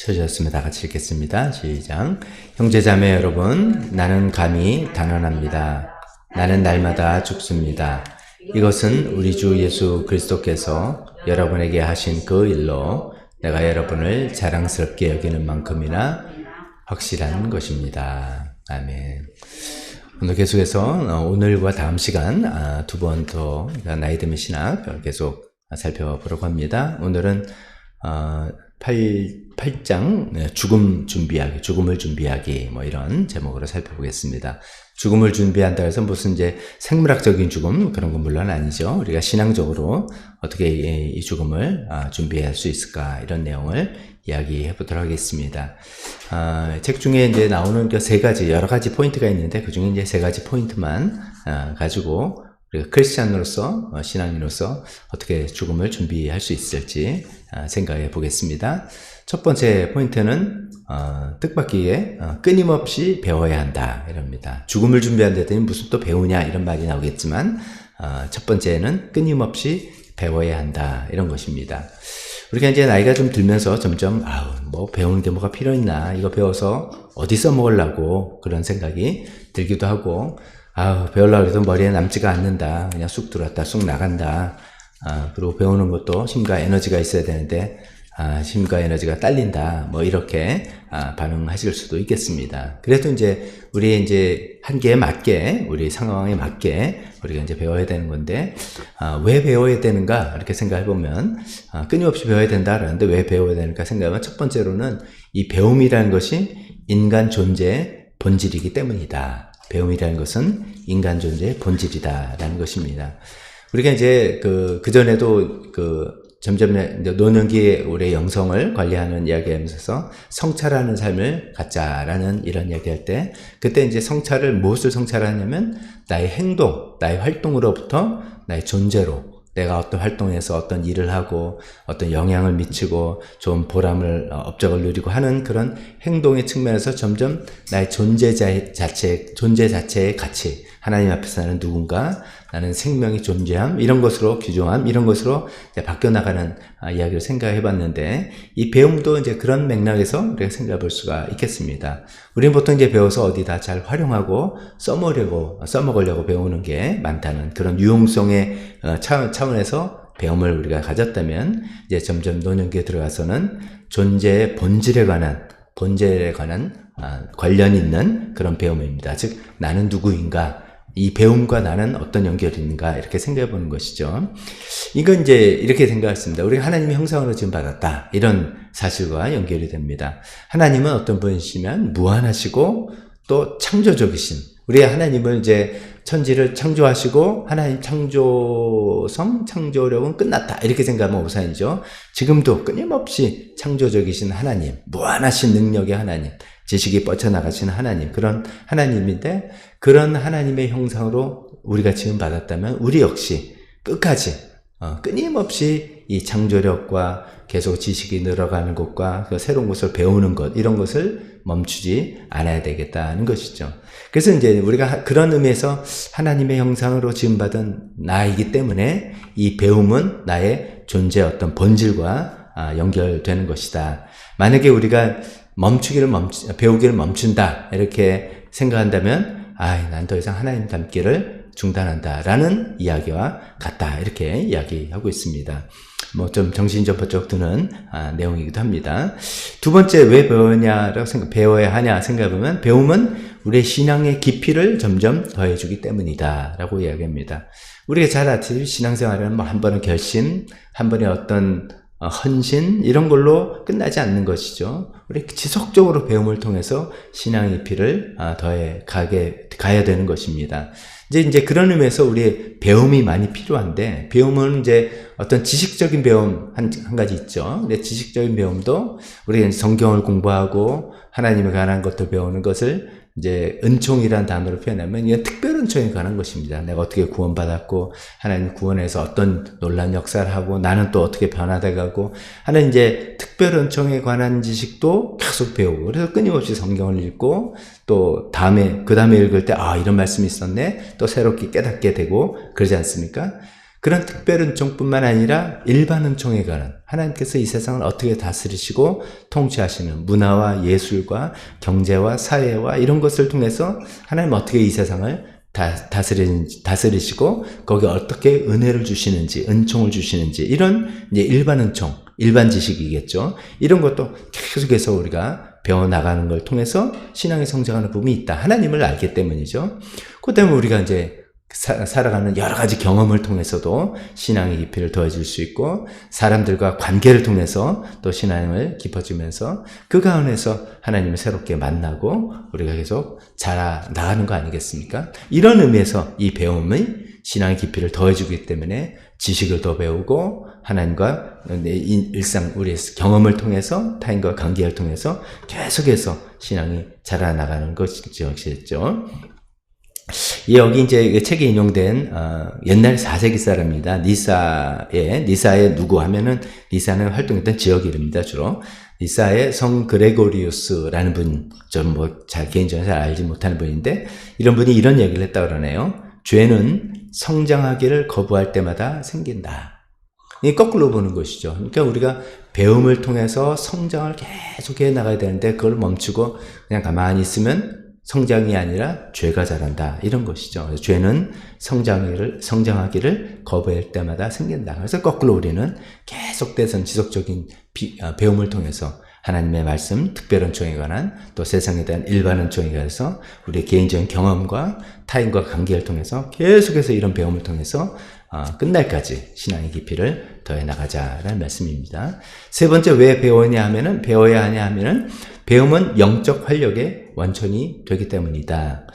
쳐주셨습니다. 같이 읽겠습니다. 시작. 형제자매 여러분, 나는 감히 단언합니다. 나는 날마다 죽습니다. 이것은 우리 주 예수 그리스도께서 여러분에게 하신 그 일로 내가 여러분을 자랑스럽게 여기는 만큼이나 확실한 것입니다. 아멘. 오늘 계속해서 오늘과 다음 시간 두 번 더 나이 듦의 신학 계속 살펴보려고 합니다. 오늘은 8장 죽음을 준비하기 뭐 이런 제목으로 살펴보겠습니다. 죽음을 준비한다 해서 무슨 이제 생물학적인 죽음 그런 건 물론 아니죠. 우리가 신앙적으로 어떻게 이 죽음을 준비할 수 있을까 이런 내용을 이야기해 보도록 하겠습니다. 책 중에 이제 나오는 그 세 가지 여러 가지 포인트가 있는데 그 중에 이제 세 가지 포인트만 가지고 우리가 크리스찬으로서 신앙인으로서 어떻게 죽음을 준비할 수 있을지 생각해 보겠습니다. 첫 번째 포인트는 뜻밖이게 끊임없이 배워야 한다 이럽니다. 죽음을 준비한다더니 무슨 또 배우냐 이런 말이 나오겠지만 첫 번째는 끊임없이 배워야 한다 이런 것입니다. 우리가 이제 나이가 좀 들면서 점점 뭐 배우는 게 뭐가 필요 있나 이거 배워서 어디 써먹으려고 그런 생각이 들기도 하고 배우려고 해도 머리에 남지가 않는다. 그냥 쑥 들어왔다, 쑥 나간다. 그리고 배우는 것도 힘과 에너지가 있어야 되는데, 힘과 에너지가 딸린다. 뭐, 이렇게, 반응하실 수도 있겠습니다. 그래도 이제, 우리의 이제 한계에 맞게, 우리 상황에 맞게, 우리가 이제 배워야 되는 건데, 왜 배워야 되는가? 이렇게 생각해보면, 끊임없이 배워야 된다라는데 왜 배워야 되는가 생각하면 첫 번째로는 이 배움이라는 것이 인간 존재의 본질이기 때문이다. 배움이라는 것은 인간 존재의 본질이다라는 것입니다. 우리가 이제 그전에도 점점 노년기에 우리의 영성을 관리하는 이야기 하면서 성찰하는 삶을 갖자라는 이런 이야기 할 때 그때 이제 무엇을 성찰하냐면 나의 행동, 나의 활동으로부터 나의 존재로 내가 어떤 활동에서 어떤 일을 하고 어떤 영향을 미치고 좋은 보람을 업적을 누리고 하는 그런 행동의 측면에서 점점 나의 존재 자체의 가치 하나님 앞에서 나는 누군가 나는 생명의 존재함 이런 것으로 규정함 이런 것으로 이제 바뀌어 나가는 이야기를 생각해 봤는데 이 배움도 이제 그런 맥락에서 우리가 생각해 볼 수가 있겠습니다. 우리는 보통 이제 배워서 어디다 잘 활용하고 써먹으려고 배우는 게 많다는 그런 유용성의 차원에서 배움을 우리가 가졌다면 이제 점점 노년기에 들어가서는 존재의 본질에 관한 관련 있는 그런 배움입니다. 즉 나는 누구인가 이 배움과 나는 어떤 연결이 있는가 이렇게 생각해 보는 것이죠. 이건 이제 이렇게 생각했습니다. 우리가 하나님의 형상으로 지금 받았다. 이런 사실과 연결이 됩니다. 하나님은 어떤 분이시면 무한하시고 또 창조적이신 우리 하나님을 이제 천지를 창조하시고 하나님 창조력은 끝났다. 이렇게 생각하면 오산이죠. 지금도 끊임없이 창조적이신 하나님, 무한하신 능력의 하나님, 지식이 뻗쳐나가시는 하나님, 그런 하나님인데 그런 하나님의 형상으로 우리가 지금 받았다면 우리 역시 끝까지 끊임없이 이 창조력과 계속 지식이 늘어가는 것과 그 새로운 것을 배우는 것 이런 것을 멈추지 않아야 되겠다는 것이죠. 그래서 이제 우리가 그런 의미에서 하나님의 형상으로 지음받은 나이기 때문에 이 배움은 나의 존재의 어떤 본질과 연결되는 것이다. 만약에 우리가 배우기를 멈춘다 이렇게 생각한다면 난 더 이상 하나님 닮기를 중단한다라는 이야기와 같다 이렇게 이야기하고 있습니다. 뭐 좀 정신이 좀 번쩍 드는 내용이기도 합니다. 두 번째 왜 배워야 하냐 생각해보면 배움은 우리의 신앙의 깊이를 점점 더해주기 때문이다 라고 이야기합니다. 우리가 잘 아시다시피 신앙생활은 뭐 한 번의 결심, 한 번의 어떤 헌신 이런 걸로 끝나지 않는 것이죠. 우리 지속적으로 배움을 통해서 신앙의 깊이를 가야 되는 것입니다. 이제 그런 의미에서 우리의 배움이 많이 필요한데 배움은 이제 어떤 지식적인 배움 한 가지 있죠. 근데 지식적인 배움도 우리가 성경을 공부하고 하나님에 관한 것들 배우는 것을 이제 은총이란 단어로 표현하면 이게 특별 은총에 관한 것입니다. 내가 어떻게 구원받았고 하나님 구원에서 어떤 놀라운 역사를 하고 나는 또 어떻게 변화돼 가고 하는 이제 특별 은총에 관한 지식도 계속 배우고 그래서 끊임없이 성경을 읽고 또 그 다음에 읽을 때 이런 말씀이 있었네 또 새롭게 깨닫게 되고 그러지 않습니까? 그런 특별은총뿐만 아니라 일반은총에 관한 하나님께서 이 세상을 어떻게 다스리시고 통치하시는 문화와 예술과 경제와 사회와 이런 것을 통해서 하나님 어떻게 이 세상을 다스리시고 거기에 어떻게 은혜를 주시는지 은총을 주시는지 이런 이제 일반은총, 일반 지식이겠죠. 이런 것도 계속해서 우리가 배워나가는 걸 통해서 신앙이 성장하는 부분이 있다. 하나님을 알기 때문이죠. 그 때문에 우리가 이제 살아가는 여러 가지 경험을 통해서도 신앙의 깊이를 더해줄 수 있고 사람들과 관계를 통해서 또 신앙을 깊어지면서 그 가운데서 하나님을 새롭게 만나고 우리가 계속 자라나가는 거 아니겠습니까? 이런 의미에서 이 배움이 신앙의 깊이를 더해주기 때문에 지식을 더 배우고 하나님과 일상 우리의 경험을 통해서 타인과 관계를 통해서 계속해서 신앙이 자라나가는 것이죠. 여기 이제 책에 인용된 옛날 4세기 사람입니다. 니사의 누구 하면은 니사는 활동했던 지역 이름입니다. 주로 니사의 성 그레고리우스라는 분, 좀 뭐 잘 개인적으로 잘 알지 못하는 분인데 이런 분이 이런 얘기를 했다 그러네요. 죄는 성장하기를 거부할 때마다 생긴다. 이 거꾸로 보는 것이죠. 그러니까 우리가 배움을 통해서 성장을 계속해 나가야 되는데 그걸 멈추고 그냥 가만히 있으면 성장이 아니라 죄가 자란다. 이런 것이죠. 죄는 성장하기를 거부할 때마다 생긴다. 그래서 거꾸로 우리는 계속돼서 지속적인 배움을 통해서 하나님의 말씀, 특별은총에 관한 또 세상에 대한 일반은총에 관해서 우리의 개인적인 경험과 타인과 관계를 통해서 계속해서 이런 배움을 통해서 끝날까지 신앙의 깊이를 더해 나가자라는 말씀입니다. 세 번째 왜 배워야 하냐 하면은 배움은 영적 활력의 원천이 되기 때문이다.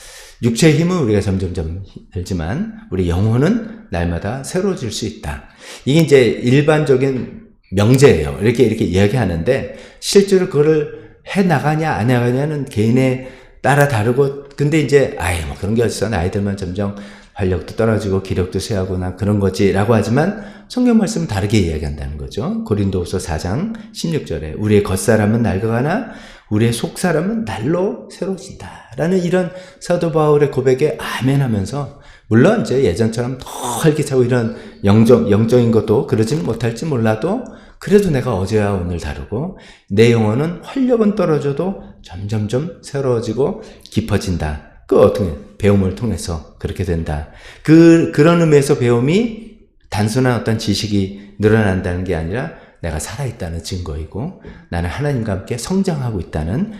육체의 힘은 우리가 점점점 들지만 우리 영혼은 날마다 새로워질 수 있다. 이게 이제 일반적인 명제예요. 이렇게 이야기하는데 실제로 그거를 해 나가냐 안 나가냐는 개인에 따라 다르고 근데 이제 뭐 그런 게 어딨어. 나이 들면 점점 활력도 떨어지고 기력도 쇠하고 그런 거지라고 하지만 성경 말씀은 다르게 이야기한다는 거죠. 고린도후서 4장 16절에 우리의 겉사람은 낡아가나 우리의 속사람은 날로 새로워진다 라는 이런 사도 바울의 고백에 아멘 하면서 물론 이제 예전처럼 더 활기차고 이런 영적인 것도 그러지는 못할지 몰라도 그래도 내가 어제와 오늘 다르고 내 영혼은 활력은 떨어져도 점점점 새로워지고 깊어진다. 그 어떻게 배움을 통해서 그렇게 된다. 그런 의미에서 배움이 단순한 어떤 지식이 늘어난다는 게 아니라 내가 살아있다는 증거이고 나는 하나님과 함께 성장하고 있다는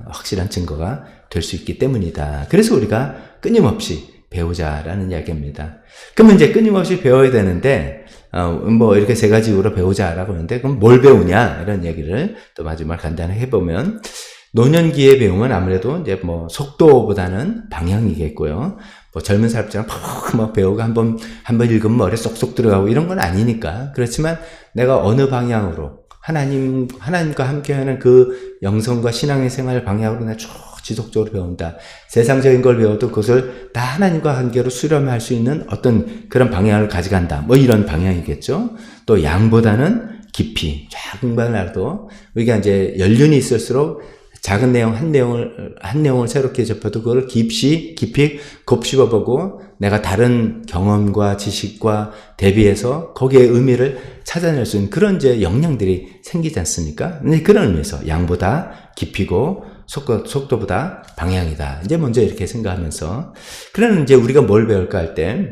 확실한 증거가 될 수 있기 때문이다. 그래서 우리가 끊임없이 배우자라는 이야기입니다. 그러면 이제 끊임없이 배워야 되는데 뭐 이렇게 세 가지 이유로 배우자라고 하는데 그럼 뭘 배우냐 이런 얘기를 또 마지막 간단히 해보면 노년기의 배움은 아무래도 이제 뭐 속도보다는 방향이겠고요. 뭐 젊은 사람처럼 막 배우고 한번 읽으면 머리에 쏙쏙 들어가고 이런 건 아니니까. 그렇지만 내가 어느 방향으로 하나님과 함께하는 그 영성과 신앙의 생활 방향으로 내가 쭉 지속적으로 배운다. 세상적인 걸 배워도 그것을 다 하나님과 관계로 수렴할 수 있는 어떤 그런 방향을 가져간다. 뭐 이런 방향이겠죠. 또 양보다는 깊이, 작은 방향으로 우리가 이제 연륜이 있을수록 작은 내용, 한 내용을 새롭게 접해도 그걸 깊이 곱씹어보고 내가 다른 경험과 지식과 대비해서 거기에 의미를 찾아낼 수 있는 그런 이제 역량들이 생기지 않습니까? 그런 의미에서 양보다 깊이고 속도보다 방향이다. 이제 먼저 이렇게 생각하면서 그러면 이제 우리가 뭘 배울까 할 때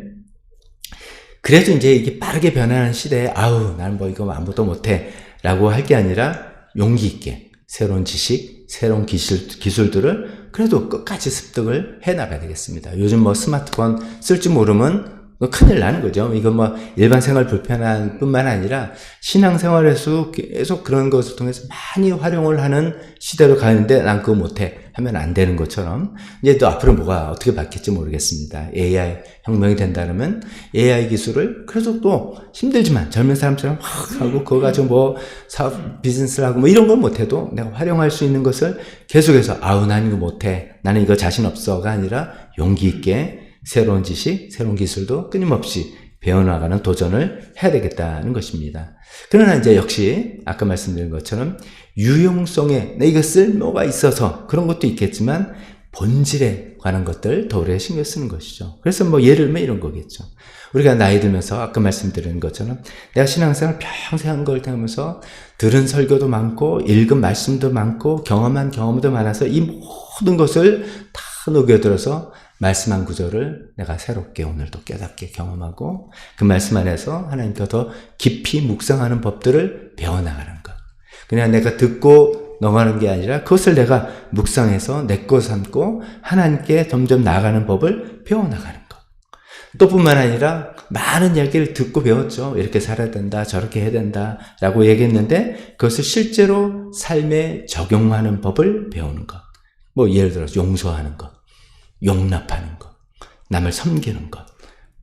그래도 이제 이게 빠르게 변하는 시대에 나는 뭐 이거 아무것도 못해 라고 할 게 아니라 용기 있게 새로운 지식, 새로운 기술들을 그래도 끝까지 습득을 해나가야 되겠습니다. 요즘 뭐 스마트폰 쓸 줄 모르면 큰일 나는 거죠. 이거 뭐 일반 생활 불편한 뿐만 아니라 신앙생활에서 계속 그런 것을 통해서 많이 활용을 하는 시대로 가는데 난 그거 못해 하면 안 되는 것처럼 이제 또 앞으로 뭐가 어떻게 바뀔지 모르겠습니다. AI 혁명이 된다면 AI 기술을 그래서 또 힘들지만 젊은 사람처럼 확 하고 그거 가지고 뭐 사업 비즈니스를 하고 뭐 이런 걸 못해도 내가 활용할 수 있는 것을 계속해서 난 이거 못해 나는 이거 자신 없어가 아니라 용기 있게 새로운 지식, 새로운 기술도 끊임없이 배워나가는 도전을 해야 되겠다는 것입니다. 그러나 이제 역시 아까 말씀드린 것처럼 유용성에 이거 쓸모가 있어서 그런 것도 있겠지만 본질에 관한 것들 더 우리가 신경 쓰는 것이죠. 그래서 뭐 예를 들면 이런 거겠죠. 우리가 나이 들면서 아까 말씀드린 것처럼 내가 신앙생활 평생 한 걸 하면서 들은 설교도 많고 읽은 말씀도 많고 경험한 경험도 많아서 이 모든 것을 다 녹여들어서 말씀 한 구절을 내가 새롭게 오늘도 깨닫게 경험하고 그 말씀 안에서 하나님께 더 깊이 묵상하는 법들을 배워나가는 것. 그냥 내가 듣고 넘어가는 게 아니라 그것을 내가 묵상해서 내 것 삼고 하나님께 점점 나아가는 법을 배워나가는 것. 또 뿐만 아니라 많은 이야기를 듣고 배웠죠. 이렇게 살아야 된다, 저렇게 해야 된다 라고 얘기했는데 그것을 실제로 삶에 적용하는 법을 배우는 것. 뭐 예를 들어서 용서하는 것, 용납하는 것, 남을 섬기는 것,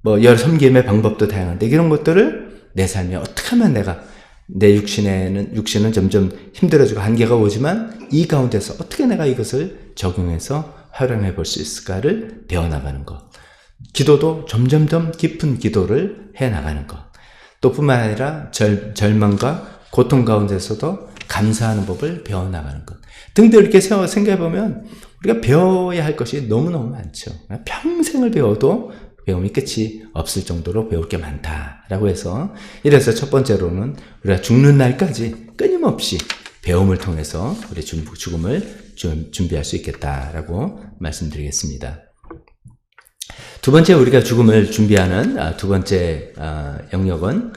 뭐 여러 섬김의 방법도 다양한데 이런 것들을 내 삶에 어떻게 하면 내가 내 육신은 점점 힘들어지고 한계가 오지만 이 가운데서 어떻게 내가 이것을 적용해서 활용해 볼 수 있을까를 배워나가는 것. 기도도 점점 더 깊은 기도를 해나가는 것. 또 뿐만 아니라 절망과 고통 가운데서도 감사하는 법을 배워나가는 것. 등등 이렇게 생각해보면 우리가 배워야 할 것이 너무너무 많죠. 평생을 배워도 배움이 끝이 없을 정도로 배울 게 많다라고 해서 이래서 첫 번째로는 우리가 죽는 날까지 끊임없이 배움을 통해서 우리 죽음을 준비할 수 있겠다라고 말씀드리겠습니다. 두 번째 우리가 죽음을 준비하는 두 번째 영역은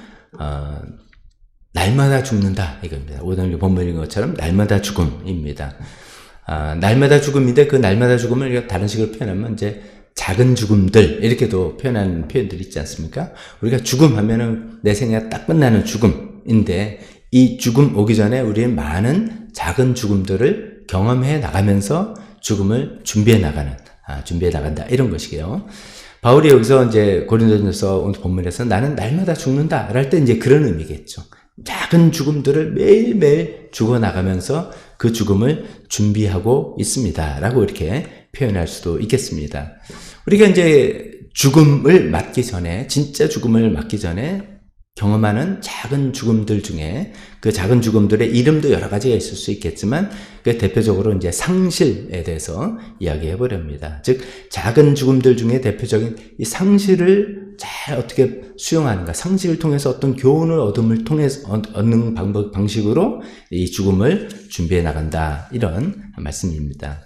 날마다 죽는다 이겁니다. 오늘 본문인 것처럼 날마다 죽음입니다. 날마다 죽음인데 그 날마다 죽음을 우리가 다른 식으로 표현하면 이제 작은 죽음들 이렇게도 표현하는 표현들이 있지 않습니까? 우리가 죽음 하면은 내 생애가 딱 끝나는 죽음인데 이 죽음 오기 전에 우리의 많은 작은 죽음들을 경험해 나가면서 죽음을 준비해 나간다 이런 것이게요. 바울이 여기서 이제 고린도전서 오늘 본문에서 나는 날마다 죽는다 할 때 이제 그런 의미겠죠. 작은 죽음들을 매일매일 죽어나가면서 그 죽음을 준비하고 있습니다. 라고 이렇게 표현할 수도 있겠습니다. 우리가 이제 죽음을 맞기 전에, 진짜 죽음을 맞기 전에 경험하는 작은 죽음들 중에 그 작은 죽음들의 이름도 여러 가지가 있을 수 있겠지만 그 대표적으로 이제 상실에 대해서 이야기해 보렵니다. 즉 작은 죽음들 중에 대표적인 이 상실을 잘 어떻게 수용하는가, 상실을 통해서 어떤 교훈을 얻는 방식으로 이 죽음을 준비해 나간다 이런 말씀입니다.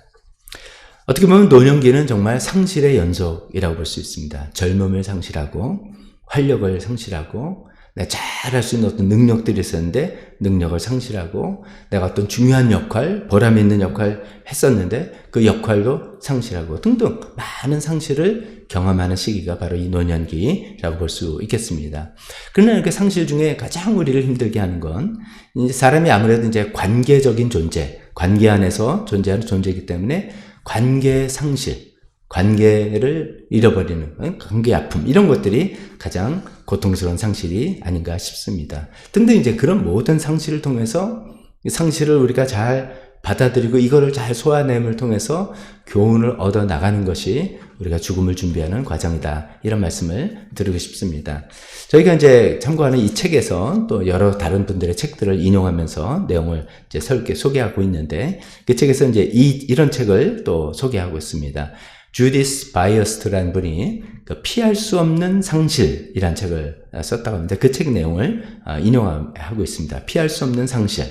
어떻게 보면 노년기는 정말 상실의 연속이라고 볼 수 있습니다. 젊음을 상실하고 활력을 상실하고 내가 잘할 수 있는 어떤 능력들이 있었는데 능력을 상실하고 내가 어떤 중요한 역할, 보람 있는 역할 했었는데 그 역할도 상실하고 등등 많은 상실을 경험하는 시기가 바로 이 노년기라고 볼 수 있겠습니다. 그러나 이렇게 상실 중에 가장 우리를 힘들게 하는 건 이제 사람이 아무래도 이제 관계적인 존재, 관계 안에서 존재하는 존재이기 때문에 관계 상실, 관계를 잃어버리는 관계 아픔 이런 것들이 가장 고통스러운 상실이 아닌가 싶습니다. 등등 이제 그런 모든 상실을 통해서 상실을 우리가 잘 받아들이고 이거를 잘 소화냄을 통해서 교훈을 얻어 나가는 것이 우리가 죽음을 준비하는 과정이다. 이런 말씀을 드리고 싶습니다. 저희가 이제 참고하는 이 책에서 또 여러 다른 분들의 책들을 인용하면서 내용을 이제 설계 소개하고 있는데 그 책에서 이제 이런 책을 또 소개하고 있습니다. 주디스 바이어스트라는 분이 피할 수 없는 상실이라는 책을 썼다고 합니다. 그 책 내용을 인용하고 있습니다. 피할 수 없는 상실.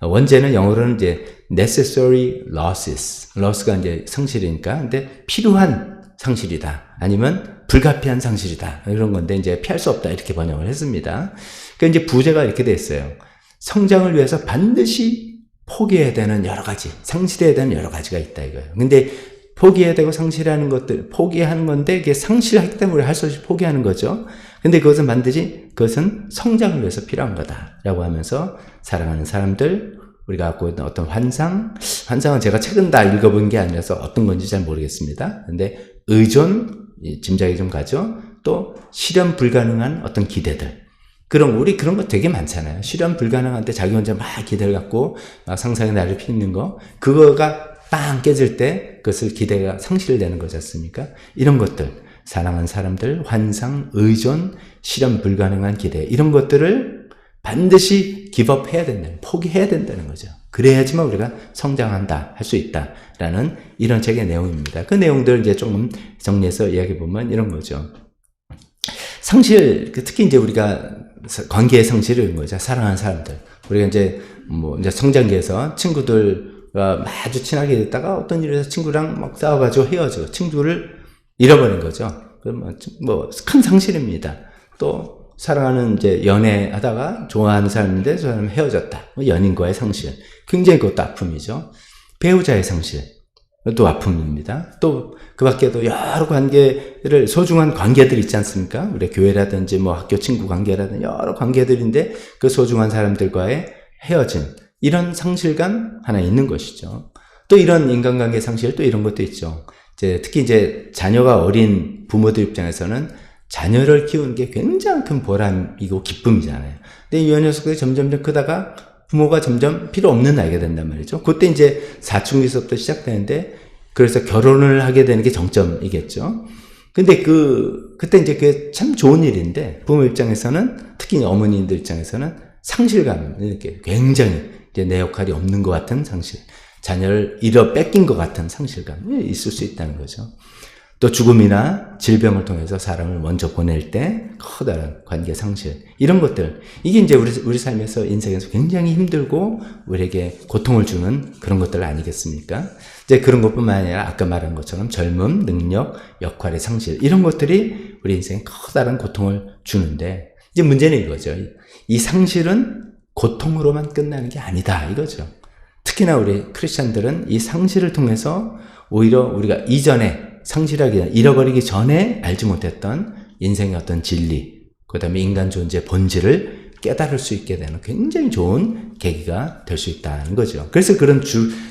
원제는 영어로는 이제 necessary losses. loss가 이제 상실이니까. 근데 필요한 상실이다. 아니면 불가피한 상실이다. 이런 건데 이제 피할 수 없다. 이렇게 번역을 했습니다. 그러니까 이제 부제가 이렇게 돼 있어요. 성장을 위해서 반드시 포기해야 되는 여러 가지, 상실해야 되는 여러 가지가 있다 이거예요. 근데 포기해야 되고 상실하는 것들, 포기하는 건데, 이게 상실하기 때문에 할 수 없이 포기하는 거죠. 근데 그것은 반드시, 그것은 성장을 위해서 필요한 거다. 라고 하면서, 사랑하는 사람들, 우리가 갖고 있는 어떤 환상은 제가 최근 다 읽어본 게 아니라서 어떤 건지 잘 모르겠습니다. 근데 의존, 짐작이 좀 가죠. 또, 실현 불가능한 어떤 기대들. 우리 그런 거 되게 많잖아요. 실현 불가능한데 자기 혼자 막 기대를 갖고, 막 상상의 날을 피는 거. 그거가 빵 깨질 때 그것을 기대가 상실되는 거지 않습니까? 이런 것들, 사랑하는 사람들, 환상, 의존, 실현 불가능한 기대 이런 것들을 반드시 기법 해야 된다는, 포기해야 된다는 거죠. 그래야지만 우리가 성장한다, 할 수 있다라는 이런 책의 내용입니다. 그 내용들 이제 조금 정리해서 이야기해 보면 이런 거죠. 상실, 특히 이제 우리가 관계의 상실을 거죠. 사랑하는 사람들. 우리가 이제 이제 성장기에서 친구들과 아주 친하게 됐다가 어떤 일에서 친구랑 막 싸워가지고 헤어져. 친구를 잃어버린 거죠. 그러면 큰 상실입니다. 또 사랑하는 이제 연애하다가 좋아하는 사람인데 저 사람 헤어졌다. 연인과의 상실. 굉장히 그것도 아픔이죠. 배우자의 상실. 또 아픔입니다. 또 그 밖에도 여러 관계를, 소중한 관계들 있지 않습니까? 우리 교회라든지 학교 친구 관계라든지 여러 관계들인데 그 소중한 사람들과의 헤어진 이런 상실감 하나 있는 것이죠. 또 이런 인간관계 상실, 또 이런 것도 있죠. 특히 이제 자녀가 어린 부모들 입장에서는 자녀를 키우는 게 굉장히 큰 보람이고 기쁨이잖아요. 근데 이 녀석들이 점점 크다가 부모가 점점 필요 없는 나이가 된단 말이죠. 그때 이제 사춘기서부터 시작되는데, 그래서 결혼을 하게 되는 게 정점이겠죠. 근데 그때 이제 그게 참 좋은 일인데, 부모 입장에서는, 특히 어머니들 입장에서는 상실감, 이렇게 굉장히 이제 내 역할이 없는 것 같은 상실, 자녀를 뺏긴 것 같은 상실감이 있을 수 있다는 거죠. 또 죽음이나 질병을 통해서 사람을 먼저 보낼 때 커다란 관계 상실, 이런 것들, 이게 이제 우리 삶에서, 인생에서 굉장히 힘들고 우리에게 고통을 주는 그런 것들 아니겠습니까? 이제 그런 것뿐만 아니라 아까 말한 것처럼 젊음, 능력, 역할의 상실, 이런 것들이 우리 인생에 커다란 고통을 주는데, 이제 문제는 이거죠. 이 상실은 고통으로만 끝나는 게 아니다, 이거죠. 특히나 우리 크리스찬들은 이 상실을 통해서 오히려 우리가 이전에 상실하기, 잃어버리기 전에 알지 못했던 인생의 어떤 진리, 그 다음에 인간 존재의 본질을 깨달을 수 있게 되는 굉장히 좋은 계기가 될 수 있다는 거죠. 그래서 그런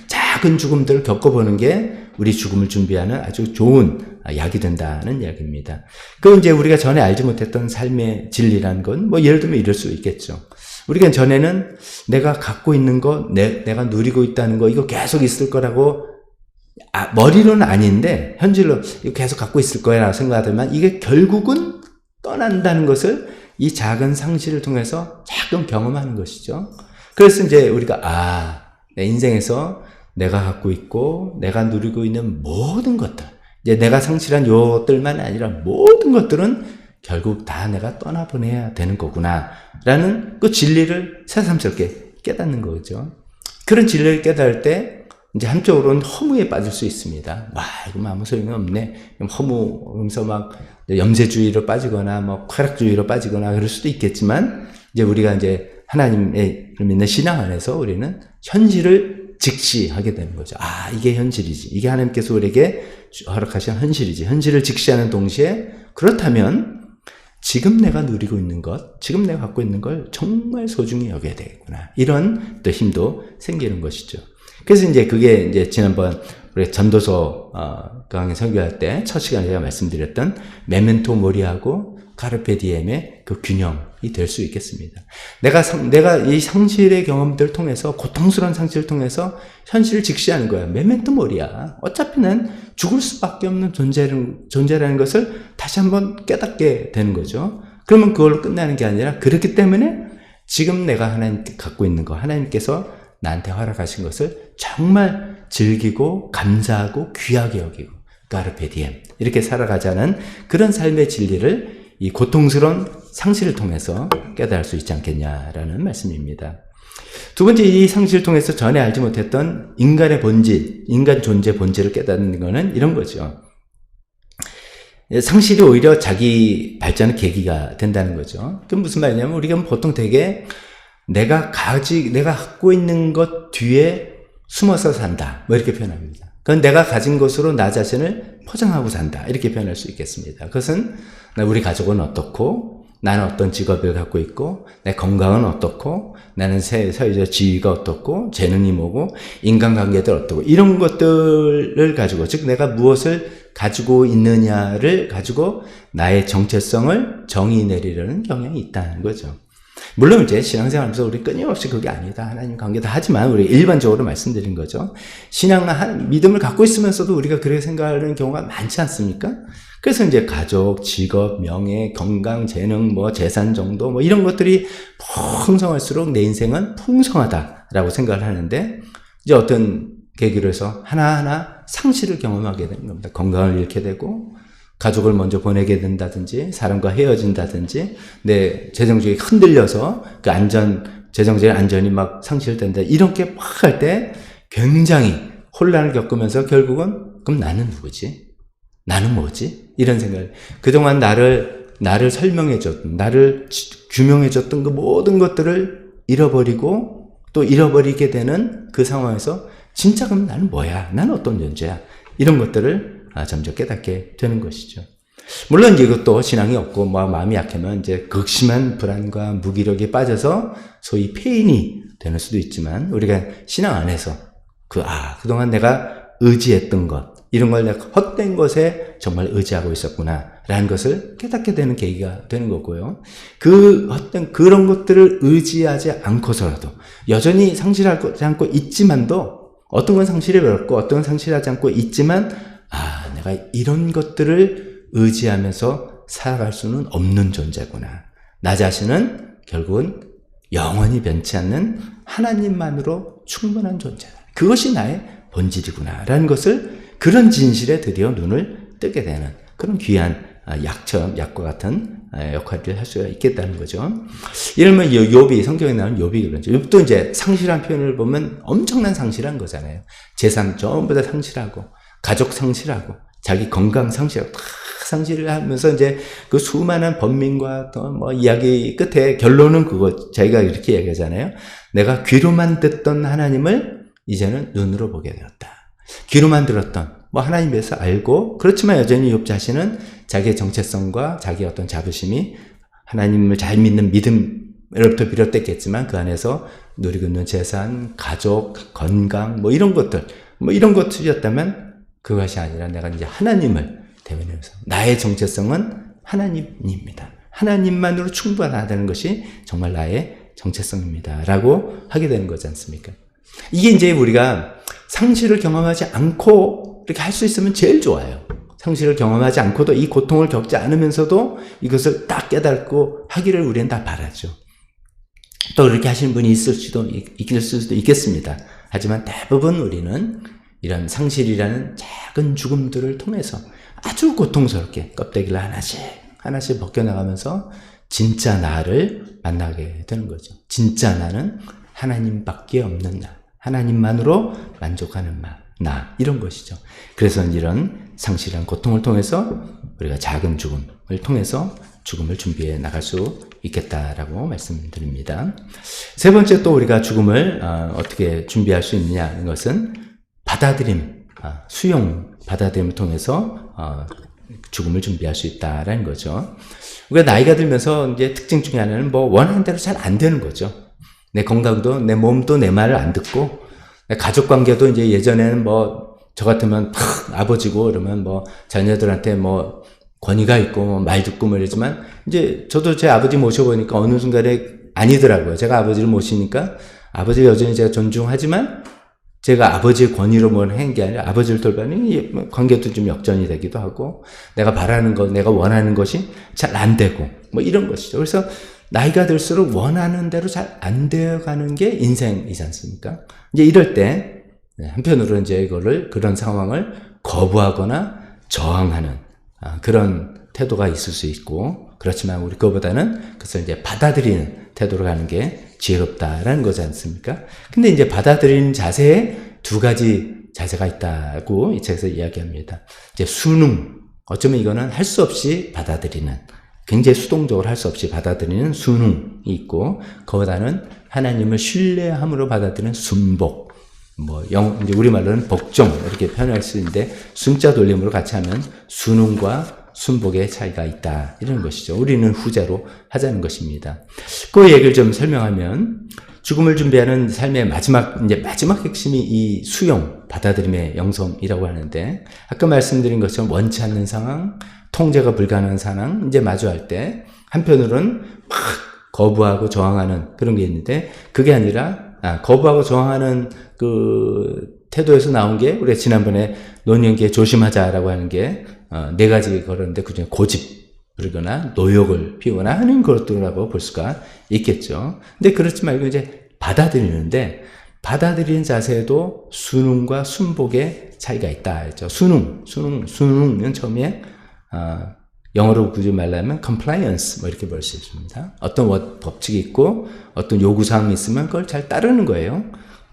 작은 죽음들을 겪어보는 게 우리 죽음을 준비하는 아주 좋은 약이 된다는 이야기입니다. 그 이제 우리가 전에 알지 못했던 삶의 진리라는 건 예를 들면 이럴 수 있겠죠. 우리가 전에는 내가 갖고 있는 거, 내가 누리고 있다는 거, 이거 계속 있을 거라고 머리로는 아닌데 현실로 이거 계속 갖고 있을 거야 라고 생각하더만, 이게 결국은 떠난다는 것을 이 작은 상실을 통해서 자꾸 경험하는 것이죠. 그래서 이제 우리가 내 인생에서 내가 갖고 있고 내가 누리고 있는 모든 것들, 이제 내가 상실한 요것들만 아니라 모든 것들은 결국 다 내가 떠나보내야 되는 거구나 라는 그 진리를 새삼스럽게 깨닫는 거죠. 그런 진리를 깨달을 때 이제 한쪽으로는 허무에 빠질 수 있습니다. 이거 아무 소용이 없네. 허무, 그러면서 염세주의로 빠지거나, 쾌락주의로 빠지거나 그럴 수도 있겠지만, 이제 우리가 이제 하나님의 믿는 신앙 안에서 우리는 현실을 직시하게 되는 거죠. 이게 현실이지. 이게 하나님께서 우리에게 허락하신 현실이지. 현실을 직시하는 동시에, 그렇다면, 지금 내가 누리고 있는 것, 지금 내가 갖고 있는 걸 정말 소중히 여겨야 되겠구나. 이런 또 힘도 생기는 것이죠. 그래서 이제 그게 이제 지난번 우리 전도서 강의 설교할 때 첫 시간에 제가 말씀드렸던 메멘토 모리하고 카르페 디엠의 그 균형이 될 수 있겠습니다. 내가 이 상실의 경험들을 통해서, 고통스러운 상실을 통해서 현실을 직시하는 거야. 메멘토 모리야. 어차피 난 죽을 수밖에 없는 존재라는 것을 다시 한번 깨닫게 되는 거죠. 그러면 그걸로 끝나는 게 아니라, 그렇기 때문에 지금 내가 하나님께 갖고 있는 거, 하나님께서 나한테 허락하신 것을 정말 즐기고 감사하고 귀하게 여기고 까르페 디엠 이렇게 살아가자는 그런 삶의 진리를 이 고통스러운 상실을 통해서 깨달을 수 있지 않겠냐라는 말씀입니다. 두 번째, 이 상실을 통해서 전에 알지 못했던 인간의 본질, 인간 존재 본질을 깨닫는 것은 이런 거죠. 상실이 오히려 자기 발전의 계기가 된다는 거죠. 그게 무슨 말이냐면, 우리가 보통 되게 내가 갖고 있는 것 뒤에 숨어서 산다, 이렇게 표현합니다. 그건 내가 가진 것으로 나 자신을 포장하고 산다, 이렇게 표현할 수 있겠습니다. 그것은 우리 가족은 어떻고, 나는 어떤 직업을 갖고 있고, 내 건강은 어떻고, 나는 사회적 지위가 어떻고, 재능이 뭐고, 인간관계들 어떻고, 이런 것들을 가지고, 즉 내가 무엇을 가지고 있느냐를 가지고 나의 정체성을 정의 내리려는 경향이 있다는 거죠. 물론 이제 신앙생활하면서 우리 끊임없이 그게 아니다, 하나님 관계다 하지만, 우리 일반적으로 말씀드린 거죠. 신앙과 믿음을 갖고 있으면서도 우리가 그렇게 생각하는 경우가 많지 않습니까? 그래서 이제 가족, 직업, 명예, 건강, 재능, 뭐 재산 정도 뭐 이런 것들이 풍성할수록 내 인생은 풍성하다라고 생각을 하는데 이제 어떤 계기로 해서 하나하나 상실을 경험하게 되는 겁니다. 건강을 잃게 되고 가족을 먼저 보내게 된다든지 사람과 헤어진다든지 내 재정적이 흔들려서 그 재정적인 안전이 막 상실된다 이렇게 막 할 때 굉장히 혼란을 겪으면서 결국은 그럼 나는 누구지? 나는 뭐지? 이런 생각을 그동안 나를 설명해줬던 나를 규명해줬던 그 모든 것들을 잃어버리고 또 잃어버리게 되는 그 상황에서 진짜 그럼 나는 뭐야? 나는 어떤 존재야? 이런 것들을 점점 깨닫게 되는 것이죠. 물론 이제 이것도 신앙이 없고 마음이 약하면 이제 극심한 불안과 무기력에 빠져서 소위 폐인이 되는 수도 있지만 우리가 신앙 안에서 그동안 내가 의지했던 것 이런 걸 내가 헛된 것에 정말 의지하고 있었구나 라는 것을 깨닫게 되는 계기가 되는 거고요. 그런 것들을 의지하지 않고서라도 여전히 상실하지 않고 있지만도 어떤 건 상실해버렸고 어떤 건 상실하지 않고 있지만 내가 이런 것들을 의지하면서 살아갈 수는 없는 존재구나. 나 자신은 결국은 영원히 변치 않는 하나님만으로 충분한 존재다. 그것이 나의 본질이구나 라는 것을 그런 진실에 드디어 눈을 뜨게 되는 그런 귀한 약과 같은 역할을 할 수가 있겠다는 거죠. 이러면 욥이 성경에 나오는 욥이 그러죠. 욥도 이제 상실한 표현을 보면 엄청난 상실한 거잖아요. 재산 전부 다 상실하고 가족 상실하고 자기 건강 상실하고 다 상실을 하면서 이제 그 수많은 번민과 또 뭐 이야기 끝에 결론은 그거 자기가 이렇게 얘기하잖아요. 내가 귀로만 듣던 하나님을 이제는 눈으로 보게 되었다. 귀로만 들었던 하나님에서 알고 그렇지만 여전히 욥 자신은 자기의 정체성과 자기의 어떤 자부심이 하나님을 잘 믿는 믿음으로부터 비롯됐겠지만 그 안에서 누리고 있는 재산, 가족, 건강 이런 것들이었다면 그것이 아니라 내가 이제 하나님을 대면하면서 나의 정체성은 하나님입니다. 하나님만으로 충분하다는 것이 정말 나의 정체성입니다. 라고 하게 되는 거지 않습니까? 이게 이제 우리가 상실을 경험하지 않고 이렇게 할 수 있으면 제일 좋아요. 상실을 경험하지 않고도 이 고통을 겪지 않으면서도 이것을 딱 깨닫고 하기를 우리는 다 바라죠. 또 그렇게 하시는 분이 있을 수도 있겠습니다. 하지만 대부분 우리는 이런 상실이라는 작은 죽음들을 통해서 아주 고통스럽게 껍데기를 하나씩 벗겨나가면서 진짜 나를 만나게 되는 거죠. 진짜 나는 하나님밖에 없는 나, 하나님만으로 만족하는 나 이런 것이죠. 그래서 이런 상실한 고통을 통해서 우리가 작은 죽음을 통해서 죽음을 준비해 나갈 수 있겠다라고 말씀드립니다. 세 번째 또 우리가 죽음을 어떻게 준비할 수 있느냐는 것은 받아들임, 받아들임을 통해서 죽음을 준비할 수 있다라는 거죠. 우리가 나이가 들면서 이제 특징 중에 하나는 원하는 대로 잘 안 되는 거죠. 내 건강도 내 몸도 내 말을 안 듣고 내 가족 관계도 이제 예전에는 저 같으면 아버지고 그러면 자녀들한테 권위가 있고 말 듣고 이러지만 이제 저도 제 아버지 모셔보니까 어느 순간에 아니더라고요. 제가 아버지를 모시니까 아버지 여전히 제가 존중하지만 제가 아버지의 권위로 한 게 아니라 아버지를 돌봐니 관계도 좀 역전이 되기도 하고 내가 바라는 것, 내가 원하는 것이 잘 안 되고 이런 것이죠. 그래서 나이가 들수록 원하는 대로 잘 안 되어가는 게 인생이지 않습니까? 이제 이럴 때 한편으로 이제 그런 상황을 거부하거나 저항하는 그런 태도가 있을 수 있고 그렇지만 우리 그거보다는 그것을 이제 받아들이는 태도로 가는 게 지혜롭다라는 거지 않습니까? 근데 이제 받아들이는 자세에 두 가지 자세가 있다고 이 책에서 이야기합니다. 이제 순응, 어쩌면 이거는 할 수 없이 받아들이는, 굉장히 수동적으로 할 수 없이 받아들이는 순응이 있고, 그보다는 하나님을 신뢰함으로 받아들이는 순복, 이제 우리말로는 복종, 이렇게 표현할 수 있는데, 순자 돌림으로 같이 하면 순응과 순복의 차이가 있다. 이런 것이죠. 우리는 후자로 하자는 것입니다. 그 얘기를 좀 설명하면, 죽음을 준비하는 삶의 마지막 핵심이 이 수용, 받아들임의 영성이라고 하는데, 아까 말씀드린 것처럼 원치 않는 상황, 통제가 불가능한 상황, 이제 마주할 때, 한편으로는 막 거부하고 저항하는 그런 게 있는데, 그게 아니라, 거부하고 저항하는 그 태도에서 나온 게, 우리가 지난번에 논의한 게 조심하자라고 하는 게, 네 가지 걸었는데 그중에 고집 부리거나 노욕을 피우거나 하는 것들이라고 볼 수가 있겠죠. 근데 그렇지 말고 이제 받아들이는데 받아들이는 자세에도 순응과 순복의 차이가 있다 했죠. 순응은 처음에 영어로 굳이 말하면 compliance 뭐 이렇게 볼 수 있습니다. 어떤 법칙이 있고 어떤 요구사항이 있으면 그걸 잘 따르는 거예요.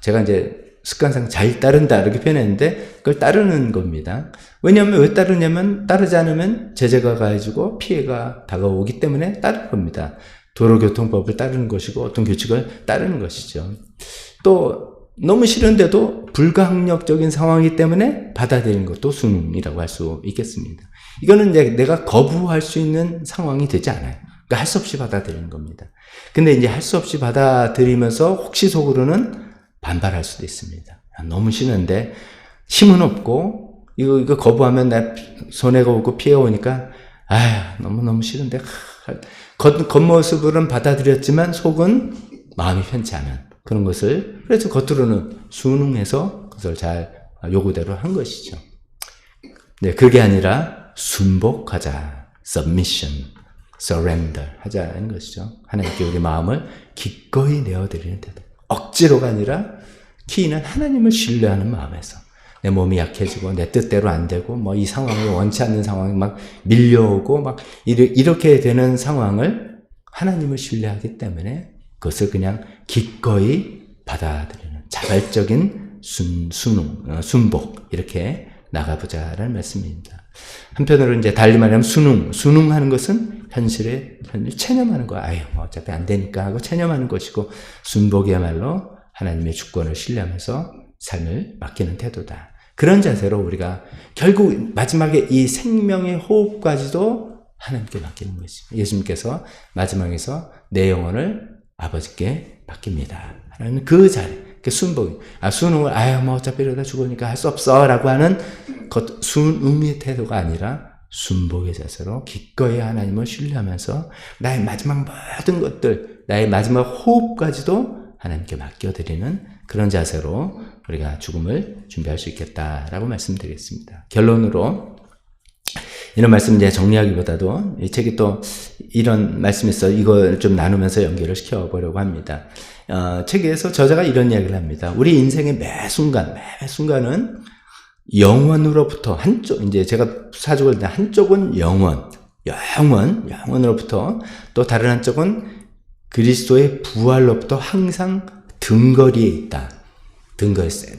제가 이제 습관상 잘 따른다 이렇게 표현했는데 그걸 따르는 겁니다. 왜냐하면 왜 따르냐면 따르지 않으면 제재가 가해지고 피해가 다가오기 때문에 따르는 겁니다. 도로교통법을 따르는 것이고 어떤 규칙을 따르는 것이죠. 또 너무 싫은데도 불가항력적인 상황이기 때문에 받아들이는 것도 순응이라고 할 수 있겠습니다. 이거는 이제 내가 거부할 수 있는 상황이 되지 않아요. 그러니까 할 수 없이 받아들이는 겁니다. 근데 이제 할 수 없이 받아들이면서 혹시 속으로는 반발할 수도 있습니다. 너무 싫은데 힘은 없고 이거 거부하면 나 손해가 오고 피해가 오니까 너무 싫은데 겉모습으로는 받아들였지만 속은 마음이 편치 않은 그런 것을 그래서 겉으로는 순응해서 그것을 잘 요구대로 한 것이죠. 네, 그게 아니라 순복하자, submission, surrender 하자는 것이죠. 하나님께 우리 마음을 기꺼이 내어드리는 태도. 억지로가 아니라 키는 하나님을 신뢰하는 마음에서 내 몸이 약해지고 내 뜻대로 안 되고 뭐 이 상황을 원치 않는 상황이 막 밀려오고 막 이렇게 되는 상황을 하나님을 신뢰하기 때문에 그것을 그냥 기꺼이 받아들이는 자발적인 순복 이렇게 나가보자라는 말씀입니다. 한편으로 이제 달리 말하면 순응하는 것은 현실을 체념하는 거야. 뭐 어차피 안 되니까 하고 체념하는 것이고 순복이야말로 하나님의 주권을 신뢰하면서 삶을 맡기는 태도다. 그런 자세로 우리가 결국 마지막에 이 생명의 호흡까지도 하나님께 맡기는 것입니다. 예수님께서 마지막에서 내 영혼을 아버지께 맡깁니다. 라는 그 자리, 그 순복, 순응을, 뭐 어차피 이러다 죽으니까 할 수 없어. 라고 하는 순응의 태도가 아니라 순복의 자세로 기꺼이 하나님을 신뢰하면서 나의 마지막 모든 것들, 나의 마지막 호흡까지도 하나님께 맡겨드리는 그런 자세로 우리가 죽음을 준비할 수 있겠다라고 말씀드리겠습니다. 결론으로 이런 말씀 이제 정리하기보다도 이 책이 또 이런 말씀이 있어 이걸 좀 나누면서 연결을 시켜보려고 합니다. 책에서 저자가 이런 이야기를 합니다. 우리 인생의 매 순간은 영원으로부터 한쪽, 이제 제가 사족을 한쪽은 영원으로부터 또 다른 한쪽은 그리스도의 부활로부터 항상 등거리에 있다.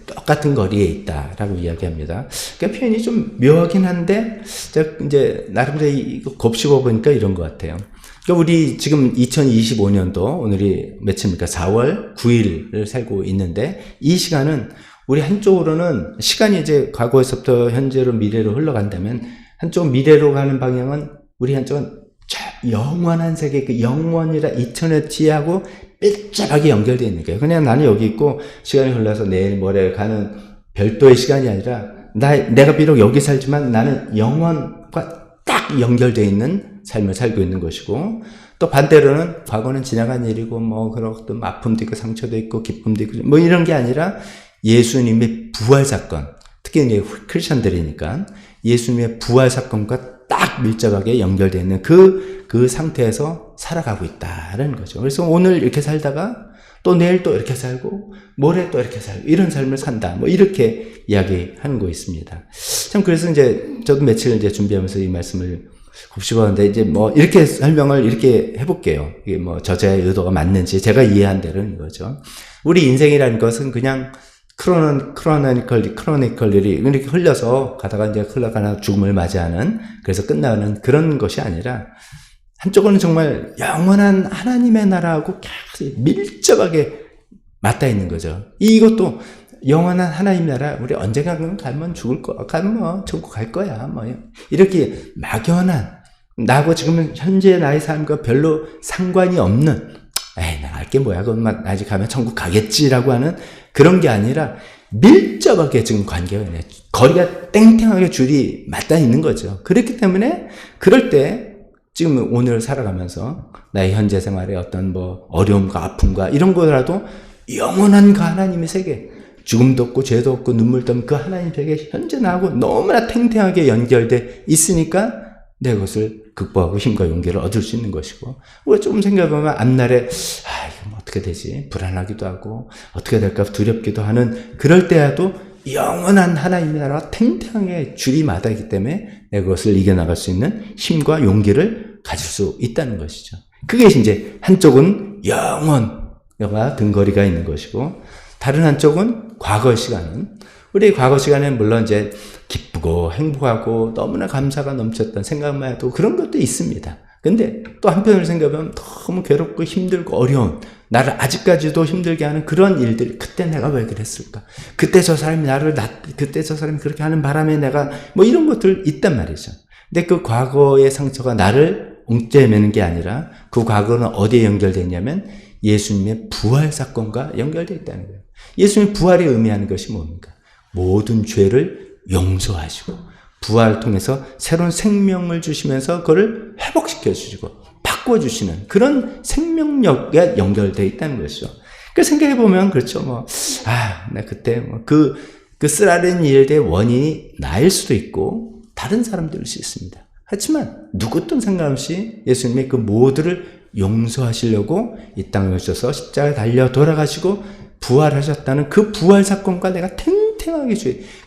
똑같은 거리에 있다라고 이야기합니다. 그러니까 표현이 좀 묘하긴 한데, 제가 이제 나름대로 이거 곱씹어 보니까 이런 것 같아요. 그러니까 우리 지금 2025년도 오늘이 며칠입니까? 4월 9일을 살고 있는데, 이 시간은 우리 한쪽으로는 시간이 이제 과거에서부터 현재로 미래로 흘러간다면, 한쪽 미래로 가는 방향은 우리 한쪽은 영원한 세계, 그 영원이라 이터니티하고 밀접하게 연결되어 있는 거예요. 그냥 나는 여기 있고 시간이 흘러서 내일 모레 가는 별도의 시간이 아니라 내가 비록 여기 살지만 나는 영원과 딱 연결되어 있는 삶을 살고 있는 것이고 또 반대로는 과거는 지나간 일이고 뭐 그런 아픔도 있고 상처도 있고 기쁨도 있고 뭐 이런 게 아니라 예수님의 부활 사건, 특히 이제 크리스천들이니까 예수님의 부활 사건과 딱 밀접하게 연결되어 있는 그 상태에서 살아가고 있다는 거죠. 그래서 오늘 이렇게 살다가 또 내일 또 이렇게 살고 모레 또 이렇게 살고 이런 삶을 산다. 뭐 이렇게 이야기하는 거 있습니다. 참 그래서 이제 저도 며칠 이제 준비하면서 이 말씀을 곱씹었는데 이제 뭐 이렇게 설명을 이렇게 해볼게요. 이게 뭐 저자의 의도가 맞는지 제가 이해한 대로는 이거죠. 우리 인생이라는 것은 그냥 크로니컬리 이렇게 흘려서 가다가 이제 흘러가나 죽음을 맞이하는 그래서 끝나는 그런 것이 아니라 한쪽은 정말 영원한 하나님의 나라하고 계속 밀접하게 맞닿아 있는 거죠. 이것도 영원한 하나님 나라 우리 언젠가 가면 죽을 거, 가면 뭐 천국 갈 거야. 뭐 이렇게 막연한 나하고 지금 현재 나의 삶과 별로 상관이 없는 나 알 게 뭐야? 그건 아직 가면 천국 가겠지라고 하는 그런 게 아니라 밀접하게 지금 관계가 있네. 거리가 땡땡하게 줄이 맞닿아 있는 거죠. 그렇기 때문에 그럴 때 지금 오늘 살아가면서 나의 현재 생활에 어떤 뭐 어려움과 아픔과 이런 거라도 영원한 그 하나님의 세계, 죽음도 없고 죄도 없고 눈물도 없는 그 하나님에게 현재 나하고 너무나 탱탱하게 연결돼 있으니까 내 것을 극복하고 힘과 용기를 얻을 수 있는 것이고, 우리가 조금 생각해보면 앞날에 이거 뭐 어떻게 되지? 불안하기도 하고 어떻게 될까 두렵기도 하는 그럴 때라도 영원한 하나님의 나라가 탱탱하게 줄이 마다이기 때문에 내 것을 이겨나갈 수 있는 힘과 용기를 가질 수 있다는 것이죠. 그게 이제 한쪽은 영원과 등거리가 있는 것이고, 다른 한쪽은 과거 시간은, 우리 과거 시간에는 물론 이제 기쁘고 행복하고 너무나 감사가 넘쳤던 생각만 해도 그런 것도 있습니다. 근데 또 한편으로 생각하면 너무 괴롭고 힘들고 어려운, 나를 아직까지도 힘들게 하는 그런 일들이, 그때 내가 왜 그랬을까? 그때 저 사람이 그때 저 사람이 그렇게 하는 바람에 내가 뭐 이런 것들 있단 말이죠. 근데 그 과거의 상처가 나를 옥죄매는 게 아니라 그 과거는 어디에 연결되어 있냐면 예수님의 부활 사건과 연결되어 있다는 거예요. 예수님의 부활이 의미하는 것이 뭡니까? 모든 죄를 용서하시고 부활을 통해서 새로운 생명을 주시면서 그걸 회복시켜 주시고 바꿔주시는 그런 생명력에 연결되어 있다는 것이죠. 그 생각해보면 그렇죠. 나 그때 그 쓰라린 일의 원인이 나일 수도 있고 다른 사람들일 수 있습니다. 하지만 누구 떤 상관 없이 예수님의 그 모두를 용서하시려고 이 땅에 오셔서 십자가에 달려 돌아가시고 부활하셨다는 그 부활 사건과 내가 탱탱하게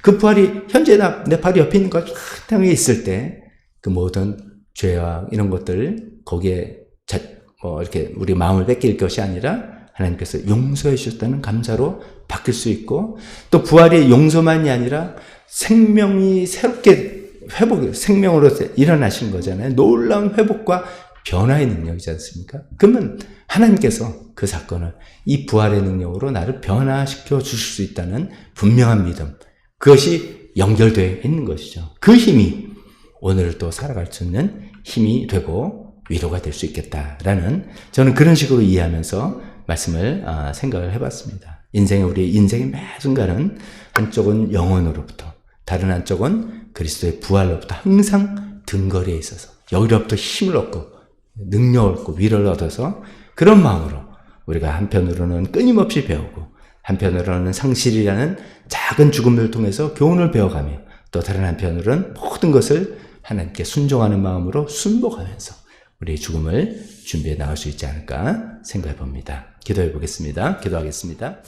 그 부활이 현재 내 바로 옆에 있는 것과 탱탱하게 있을 때 그 모든 죄와 이런 것들 거기에 이렇게 우리 마음을 뺏길 것이 아니라 하나님께서 용서해 주셨다는 감사로 바뀔 수 있고, 또 부활이 용서만이 아니라 생명이 새롭게 생명으로 일어나신 거잖아요. 놀라운 회복과 변화의 능력이지 않습니까? 그러면 하나님께서 그 사건을 이 부활의 능력으로 나를 변화시켜 주실 수 있다는 분명한 믿음, 그것이 연결되어 있는 것이죠. 그 힘이 오늘을 또 살아갈 수 있는 힘이 되고 위로가 될 수 있겠다라는, 저는 그런 식으로 이해하면서 말씀을 생각을 해봤습니다. 우리 인생의 매 순간은 한쪽은 영혼으로부터, 다른 한쪽은 그리스도의 부활로부터 항상 등거리에 있어서 여기로부터 힘을 얻고 능력을 얻고 위로를 얻어서, 그런 마음으로 우리가 한편으로는 끊임없이 배우고 한편으로는 상실이라는 작은 죽음을 통해서 교훈을 배워가며, 또 다른 한편으로는 모든 것을 하나님께 순종하는 마음으로 순복하면서 우리의 죽음을 준비해 나갈 수 있지 않을까 생각해 봅니다. 기도해 보겠습니다. 기도하겠습니다.